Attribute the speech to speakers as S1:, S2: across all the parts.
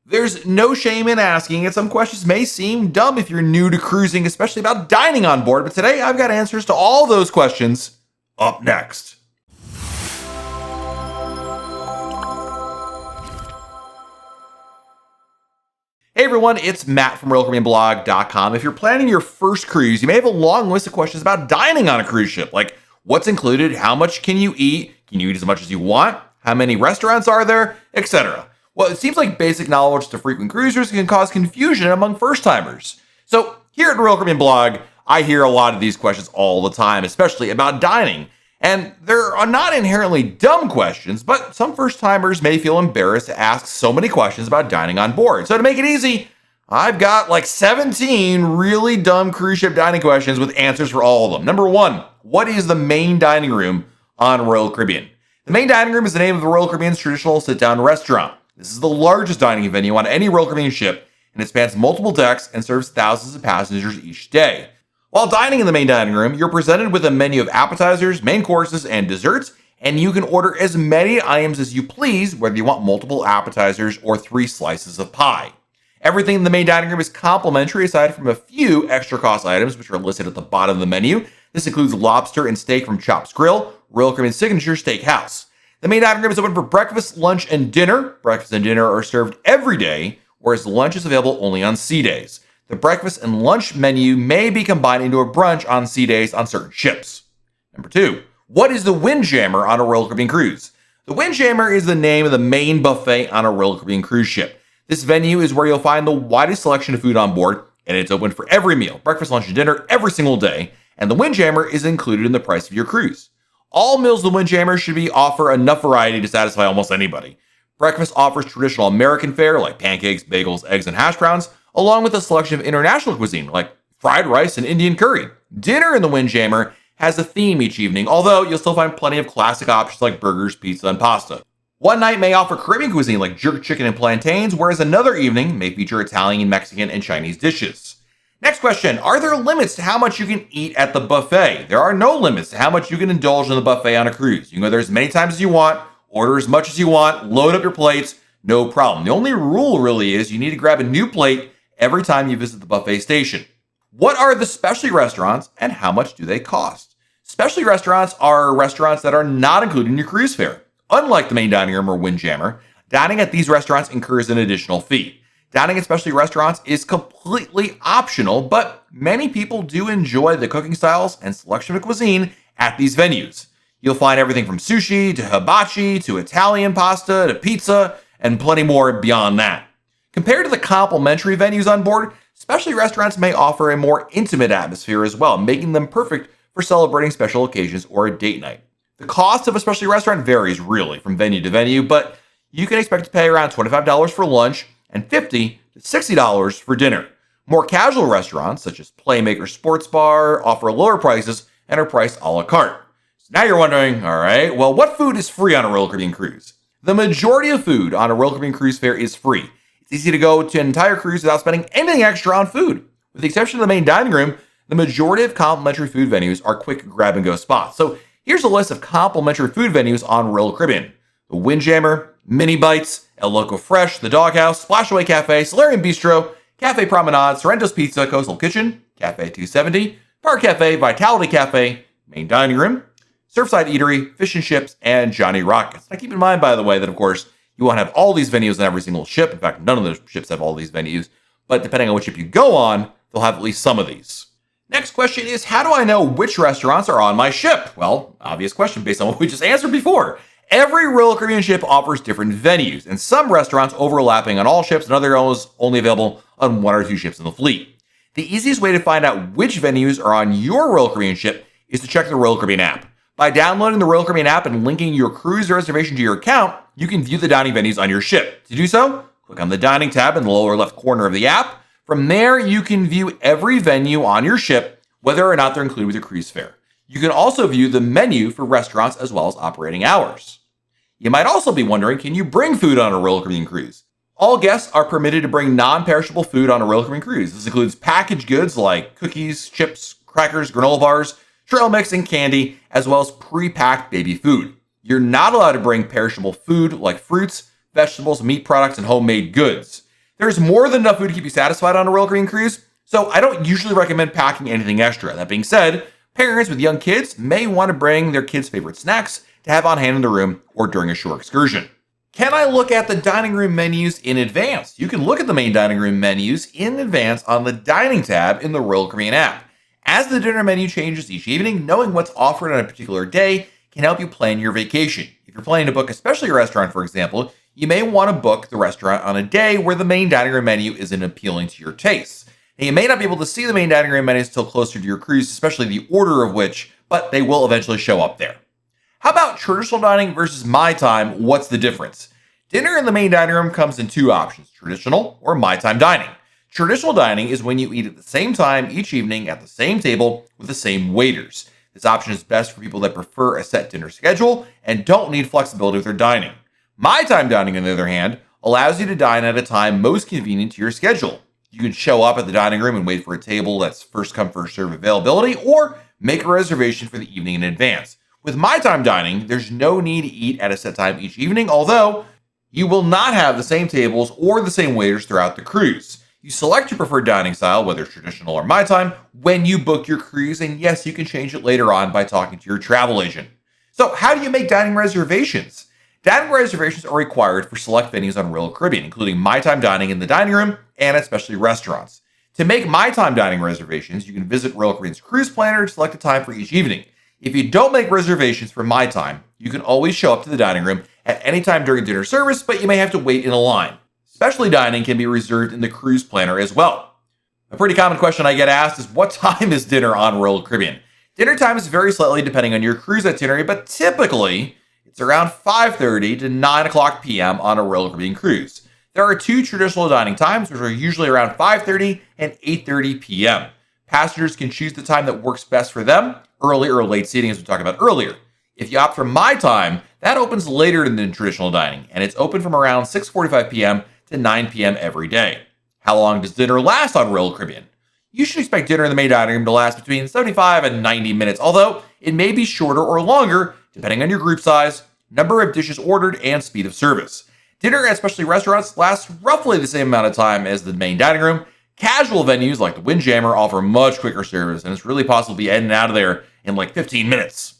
S1: There's no shame in asking, and some questions may seem dumb if you're new to cruising, especially about dining on board, but today I've got answers to all those questions up next. Hey everyone, it's Matt from RoyalCaribbeanBlog.com. If you're planning your first cruise, you may have a long list of questions about dining on a cruise ship, like what's included, how much can you eat as much as you want, how many restaurants are there, etc. Well, it seems like basic knowledge to frequent cruisers can cause confusion among first-timers. So here at Royal Caribbean Blog, I hear a lot of these questions all the time, especially about dining. And they're not inherently dumb questions, but some first-timers may feel embarrassed to ask so many questions about dining on board. So to make it easy, I've got like 17 really dumb cruise ship dining questions with answers for all of them. Number one, what is the main dining room on Royal Caribbean? The main dining room is the name of the Royal Caribbean's traditional sit-down restaurant. This is the largest dining venue on any Royal Caribbean ship, and it spans multiple decks and serves thousands of passengers each day. While dining in the main dining room, you're presented with a menu of appetizers, main courses, and desserts, and you can order as many items as you please, whether you want multiple appetizers or 3 slices of pie. Everything in the main dining room is complimentary aside from a few extra cost items which are listed at the bottom of the menu. This includes lobster and steak from Chops Grill, Royal Caribbean's signature steakhouse. The main dining room is open for breakfast, lunch, and dinner. Breakfast and dinner are served every day, whereas lunch is available only on sea days. The breakfast and lunch menu may be combined into a brunch on sea days on certain ships. Number 2, what is the Windjammer on a Royal Caribbean cruise? The Windjammer is the name of the main buffet on a Royal Caribbean cruise ship. This venue is where you'll find the widest selection of food on board, and it's open for every meal, breakfast, lunch, and dinner every single day, and the Windjammer is included in the price of your cruise. All meals in the Windjammer should offer enough variety to satisfy almost anybody. Breakfast offers traditional American fare like pancakes, bagels, eggs, and hash browns, along with a selection of international cuisine like fried rice and Indian curry. Dinner in the Windjammer has a theme each evening, although you'll still find plenty of classic options like burgers, pizza, and pasta. One night may offer Caribbean cuisine like jerk chicken and plantains, whereas another evening may feature Italian, Mexican, and Chinese dishes. Next question, are there limits to how much you can eat at the buffet? There are no limits to how much you can indulge in the buffet on a cruise. You can go there as many times as you want, order as much as you want, load up your plates, no problem. The only rule really is you need to grab a new plate every time you visit the buffet station. What are the specialty restaurants and how much do they cost? Specialty restaurants are restaurants that are not included in your cruise fare. Unlike the main dining room or Windjammer, dining at these restaurants incurs an additional fee. Dining at specialty restaurants is completely optional, but many people do enjoy the cooking styles and selection of cuisine at these venues. You'll find everything from sushi to hibachi to Italian pasta to pizza and plenty more beyond that. Compared to the complimentary venues on board, specialty restaurants may offer a more intimate atmosphere as well, making them perfect for celebrating special occasions or a date night. The cost of a specialty restaurant varies really from venue to venue, but you can expect to pay around $25 for lunch and $50 to $60 for dinner. More casual restaurants, such as Playmaker Sports Bar, offer lower prices and are priced a la carte. So now you're wondering, all right, well, what food is free on a Royal Caribbean cruise? The majority of food on a Royal Caribbean cruise fare is free. It's easy to go to an entire cruise without spending anything extra on food. With the exception of the main dining room, the majority of complimentary food venues are quick grab-and-go spots. So here's a list of complimentary food venues on Royal Caribbean. The Windjammer, Mini Bites, El Loco Fresh, The Doghouse, Splashaway Cafe, Solarium Bistro, Cafe Promenade, Sorrento's Pizza, Coastal Kitchen, Cafe 270, Park Cafe, Vitality Cafe, Main Dining Room, Surfside Eatery, Fish and Chips, and Johnny Rockets. Now keep in mind, by the way, that of course, you won't have all these venues on every single ship. In fact, none of those ships have all these venues. But depending on which ship you go on, they'll have at least some of these. Next question is, how do I know which restaurants are on my ship? Well, obvious question based on what we just answered before. Every Royal Caribbean ship offers different venues, and some restaurants overlapping on all ships and others only available on 1 or 2 ships in the fleet. The easiest way to find out which venues are on your Royal Caribbean ship is to check the Royal Caribbean app. By downloading the Royal Caribbean app and linking your cruise reservation to your account, you can view the dining venues on your ship. To do so, click on the dining tab in the lower left corner of the app. From there, you can view every venue on your ship, whether or not they're included with your cruise fare. You can also view the menu for restaurants as well as operating hours. You might also be wondering, can you bring food on a Royal Caribbean cruise? All guests are permitted to bring non-perishable food on a Royal Caribbean cruise. This includes packaged goods like cookies, chips, crackers, granola bars, trail mix, and candy, as well as pre-packed baby food. You're not allowed to bring perishable food like fruits, vegetables, meat products, and homemade goods. There's more than enough food to keep you satisfied on a Royal Caribbean cruise, so I don't usually recommend packing anything extra. That being said, parents with young kids may want to bring their kids' favorite snacks to have on hand in the room or during a shore excursion. Can I look at the dining room menus in advance? You can look at the main dining room menus in advance on the Dining tab in the Royal Caribbean app. As the dinner menu changes each evening, knowing what's offered on a particular day can help you plan your vacation. If you're planning to book a specialty restaurant, for example, you may want to book the restaurant on a day where the main dining room menu isn't appealing to your tastes. Now, you may not be able to see the main dining room menus until closer to your cruise, especially the order of which, but they will eventually show up there. How about traditional dining versus my time? What's the difference? Dinner in the main dining room comes in two options, traditional or my time dining. Traditional dining is when you eat at the same time each evening at the same table with the same waiters. This option is best for people that prefer a set dinner schedule and don't need flexibility with their dining. My time dining, on the other hand, allows you to dine at a time most convenient to your schedule. You can show up at the dining room and wait for a table that's first come, first serve availability, or make a reservation for the evening in advance. With my time dining, there's no need to eat at a set time each evening, although you will not have the same tables or the same waiters throughout the cruise. You select your preferred dining style, whether it's traditional or my time, when you book your cruise, and yes, you can change it later on by talking to your travel agent. So how do you make dining reservations? Dining reservations are required for select venues on Royal Caribbean, including my time dining in the dining room and at specialty restaurants. To make my time dining reservations, you can visit Royal Caribbean's cruise planner to select a time for each evening. If you don't make reservations for my time, you can always show up to the dining room at any time during dinner service, but you may have to wait in a line. Specialty dining can be reserved in the cruise planner as well. A pretty common question I get asked is, what time is dinner on Royal Caribbean? Dinner time is very slightly depending on your cruise itinerary, but typically it's around 5:30 to 9 o'clock p.m. on a Royal Caribbean cruise. There are two traditional dining times, which are usually around 5:30 and 8:30 p.m. Passengers can choose the time that works best for them, early or late seating as we talked about earlier. If you opt for my time, that opens later than traditional dining, and it's open from around 6:45 p.m. to 9 p.m. every day. How long does dinner last on Royal Caribbean? You should expect dinner in the main dining room to last between 75 and 90 minutes, although it may be shorter or longer depending on your group size, number of dishes ordered, and speed of service. Dinner at specialty restaurants lasts roughly the same amount of time as the main dining room. Casual venues like the Windjammer offer much quicker service, and it's really possible to be in and out of there in like 15 minutes.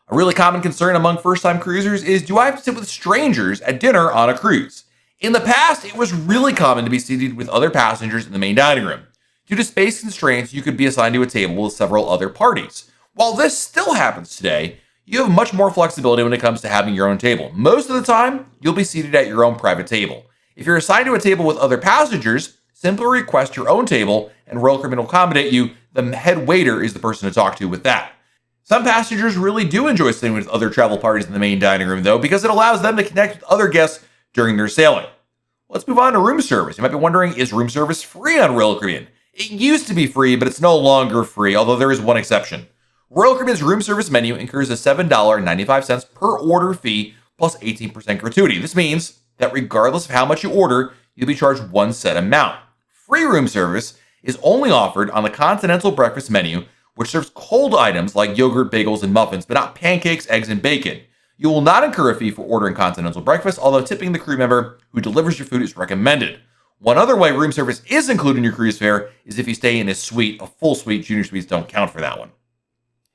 S1: A really common concern among first-time cruisers is, do I have to sit with strangers at dinner on a cruise? In the past, it was really common to be seated with other passengers in the main dining room. Due to space constraints, you could be assigned to a table with several other parties. While this still happens today, you have much more flexibility when it comes to having your own table. Most of the time, you'll be seated at your own private table. If you're assigned to a table with other passengers, simply request your own table and Royal Caribbean will accommodate you. The head waiter is the person to talk to with that. Some passengers really do enjoy sitting with other travel parties in the main dining room, though, because it allows them to connect with other guests during their sailing. Let's move on to room service. You might be wondering, is room service free on Royal Caribbean? It used to be free, but it's no longer free, although there is one exception. Royal Caribbean's room service menu incurs a $7.95 per order fee plus 18% gratuity. This means that regardless of how much you order, you'll be charged one set amount. Free room service is only offered on the continental breakfast menu, which serves cold items like yogurt, bagels, and muffins, but not pancakes, eggs, and bacon. You will not incur a fee for ordering continental breakfast, although tipping the crew member who delivers your food is recommended. One other way room service is included in your cruise fare is if you stay in a suite. A full suite, junior suites don't count for that one.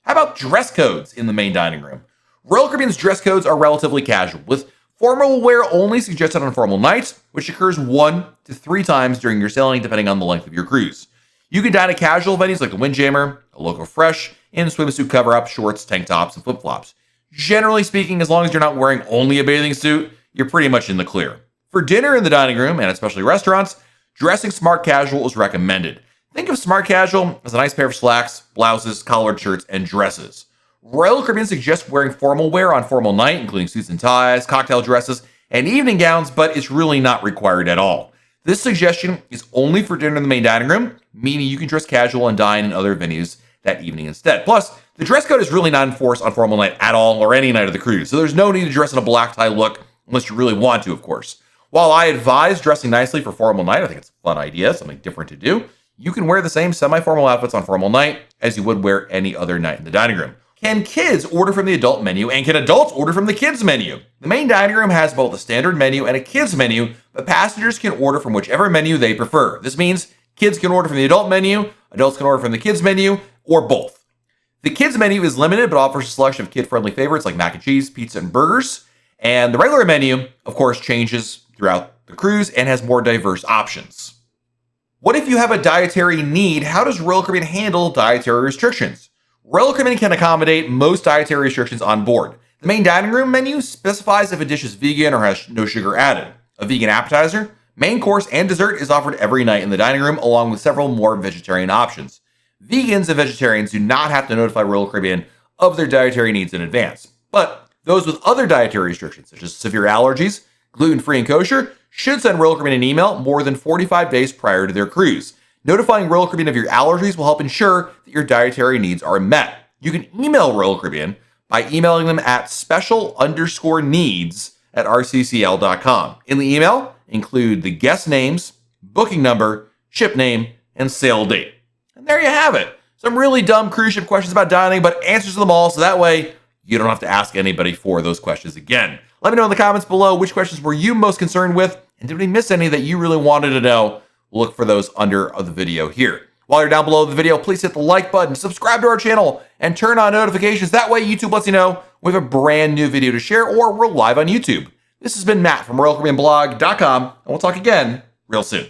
S1: How about dress codes in the main dining room? Royal Caribbean's dress codes are relatively casual, with formal wear only suggested on formal nights, which occurs 1 to 3 times during your sailing, depending on the length of your cruise. You can dine at casual venues like the Windjammer, a Local Fresh, in swimsuit cover-up, shorts, tank tops, and flip-flops. Generally speaking, as long as you're not wearing only a bathing suit, you're pretty much in the clear. For dinner in the dining room, and especially restaurants, dressing smart casual is recommended. Think of smart casual as a nice pair of slacks, blouses, collared shirts, and dresses. Royal Caribbean suggests wearing formal wear on formal night, including suits and ties, cocktail dresses, and evening gowns, but it's really not required at all. This suggestion is only for dinner in the main dining room, meaning you can dress casual and dine in other venues that evening instead. Plus, the dress code is really not enforced on formal night at all or any night of the cruise, so there's no need to dress in a black tie look unless you really want to, of course. While I advise dressing nicely for formal night, I think it's a fun idea, something different to do, you can wear the same semi-formal outfits on formal night as you would wear any other night in the dining room. Can kids order from the adult menu, and can adults order from the kids menu? The main dining room has both a standard menu and a kids menu, but passengers can order from whichever menu they prefer. This means kids can order from the adult menu, adults can order from the kids menu, or both. The kids menu is limited, but offers a selection of kid-friendly favorites like mac and cheese, pizza, and burgers. And the regular menu, of course, changes throughout the cruise and has more diverse options. What if you have a dietary need? How does Royal Caribbean handle dietary restrictions? Royal Caribbean can accommodate most dietary restrictions on board. The main dining room menu specifies if a dish is vegan or has no sugar added. A vegan appetizer, main course, and dessert is offered every night in the dining room, along with several more vegetarian options. Vegans and vegetarians do not have to notify Royal Caribbean of their dietary needs in advance. But those with other dietary restrictions, such as severe allergies, gluten-free and kosher, should send Royal Caribbean an email more than 45 days prior to their cruise. Notifying Royal Caribbean of your allergies will help ensure that your dietary needs are met. You can email Royal Caribbean by emailing them at special_needs@rccl.com. In the email, include the guest names, booking number, ship name, and sail date. And there you have it. Some really dumb cruise ship questions about dining, but answers to them all, so that way you don't have to ask anybody for those questions again. Let me know in the comments below which questions were you most concerned with, and did we miss any that you really wanted to know? We'll look for those under the video here. While you're down below the video, please hit the like button, subscribe to our channel, and turn on notifications. That way YouTube lets you know we have a brand new video to share or we're live on YouTube. This has been Matt from RoyalCaribbeanBlog.com, and we'll talk again real soon.